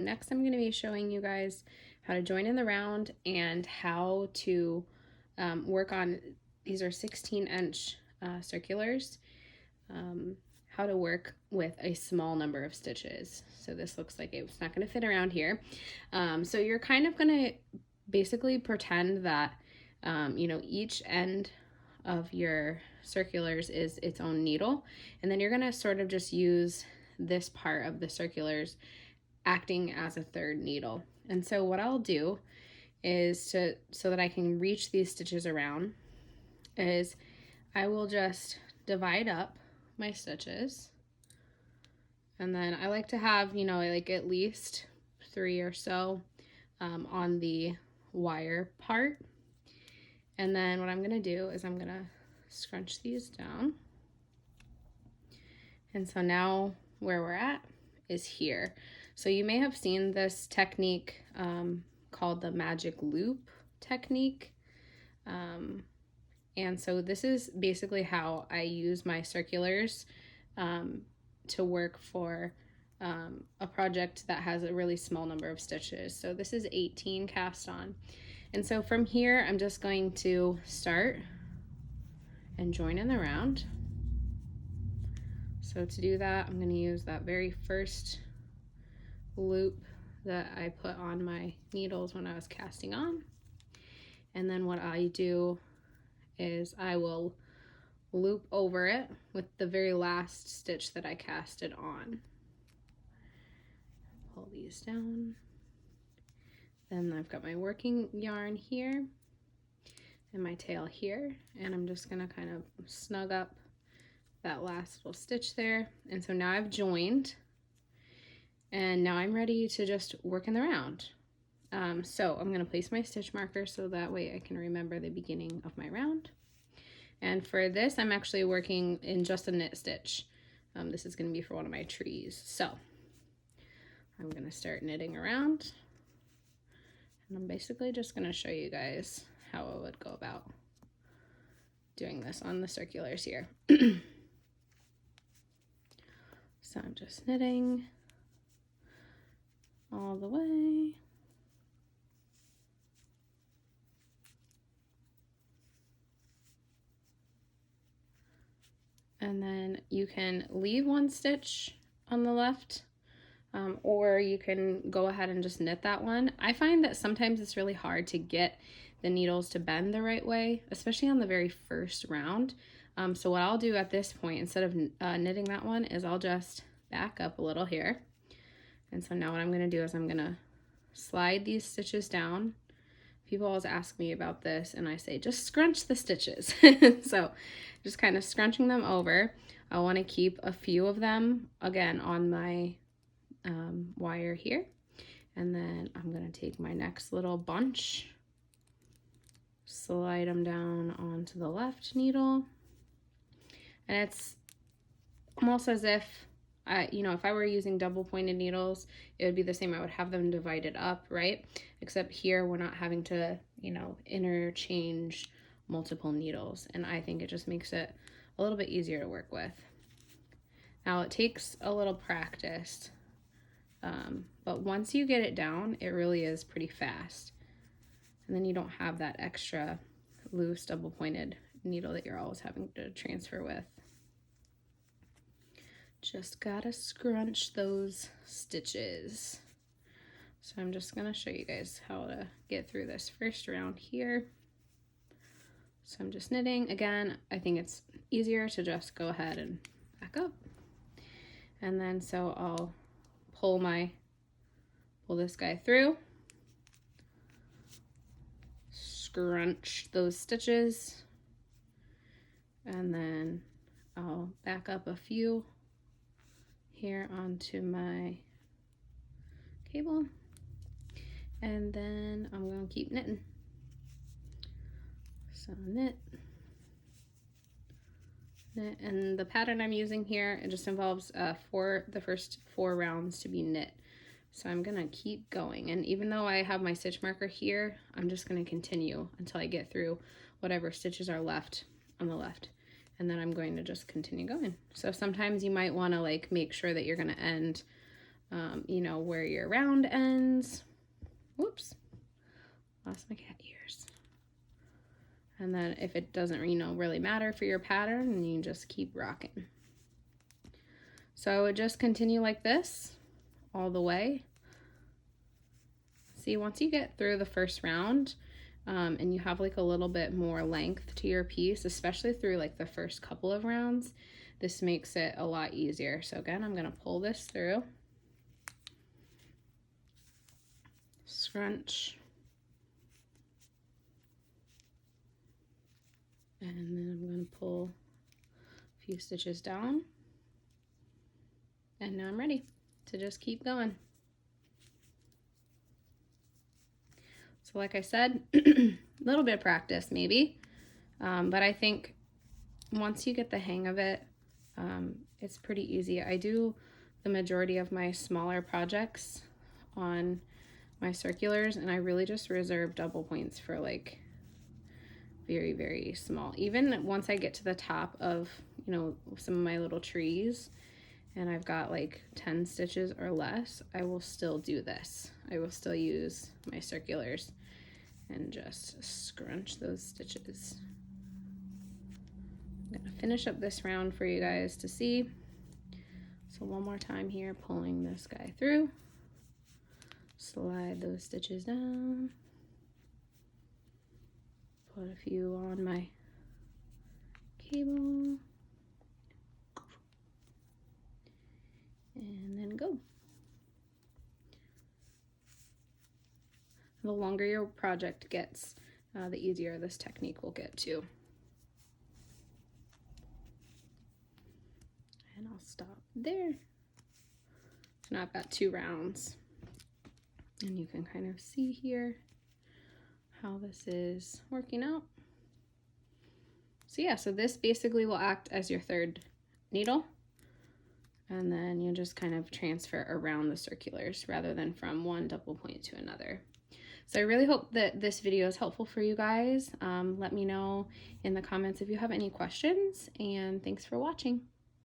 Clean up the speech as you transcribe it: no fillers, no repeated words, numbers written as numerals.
next I'm going to be showing you guys how to join in the round and how to work on, these are 16-inch circulars, how to work with a small number of stitches. So this looks like it's not going to fit around here. So you're kind of going to basically pretend that, each end of your circulars is its own needle, and then you're going to sort of just use this part of the circulars acting as a third needle. And so what I'll do is so that I can reach these stitches around is I will just divide up my stitches, and then I like to have, like at least 3 or so on the wire part. And then what I'm going to do is I'm going to scrunch these down. And so now where we're at is here. So you may have seen this technique called the magic loop technique. And so this is basically how I use my circulars to work for a project that has a really small number of stitches. So this is 18 cast on. And so from here, I'm just going to start and join in the round. So to do that, I'm going to use that very first loop that I put on my needles when I was casting on. And then what I do is I will loop over it with the very last stitch that I casted on. Pull these down. Then I've got my working yarn here and my tail here, and I'm just gonna kind of snug up that last little stitch there. And so now I've joined, and now I'm ready to just work in the round. So I'm gonna place my stitch marker so that way I can remember the beginning of my round. And for this, I'm actually working in just a knit stitch. This is gonna be for one of my trees. So I'm gonna start knitting around. And I'm basically just going to show you guys how I would go about doing this on the circulars here. So I'm just knitting all the way. And then you can leave one stitch on the left, or you can go ahead and just knit that one. I find that sometimes it's really hard to get the needles to bend the right way, especially on the very first round. So what I'll do at this point, instead of knitting that one, is I'll just back up a little here. And so now what I'm going to do is I'm going to slide these stitches down. People always ask me about this, and I say just scrunch the stitches. So just kind of scrunching them over. I want to keep a few of them, again, on my wire here, and then I'm going to take my next little bunch, slide them down onto the left needle, and it's almost as if if I were using double pointed needles, it would be the same. I would have them divided up, right? Except here we're not having to interchange multiple needles, and I think it just makes it a little bit easier to work with. Now it takes a little practice, but once you get it down, it really is pretty fast. And then you don't have that extra loose double pointed needle that you're always having to transfer with. Just gotta scrunch those stitches. So I'm just gonna show you guys how to get through this first round here. So I'm just knitting. Again, I think it's easier to just go ahead and back up. And then so I'll pull this guy through, scrunch those stitches, and then I'll back up a few here onto my cable, and then I'm going to keep knitting. So knit, and the pattern I'm using here, it just involves the first 4 rounds to be knit. So I'm gonna keep going, and even though I have my stitch marker here, I'm just gonna continue until I get through whatever stitches are left on the left, and then I'm going to just continue going. So sometimes you might want to make sure that you're going to end you know, where your round ends. Whoops, lost my cat ears. And then if it doesn't, you know, really matter for your pattern, then you just keep rocking. So I would just continue like this all the way. See, once you get through the first round, and you have like a little bit more length to your piece, especially through like the first couple of rounds, this makes it a lot easier. So again, I'm gonna pull this through, scrunch, and then I'm gonna pull a few stitches down, and now I'm ready to just keep going. So like I said, a little bit of practice maybe, but I think once you get the hang of it, it's pretty easy. I do the majority of my smaller projects on my circulars, and I really just reserve double points for like very, very small. Even once I get to the top of, you know, some of my little trees and I've got like 10 stitches or less, I will still do this. I will still use my circulars and just scrunch those stitches. I'm gonna finish up this round for you guys to see. So one more time here, pulling this guy through, slide those stitches down, put a few on my cable, and then go. The longer your project gets, the easier this technique will get too. And I'll stop there. So now I've got 2 rounds, and you can kind of see here how this is working out. So yeah, so this basically will act as your 3rd needle, and then you just kind of transfer around the circulars rather than from one double point to another. So I really hope that this video is helpful for you guys. Let me know in the comments if you have any questions, and thanks for watching.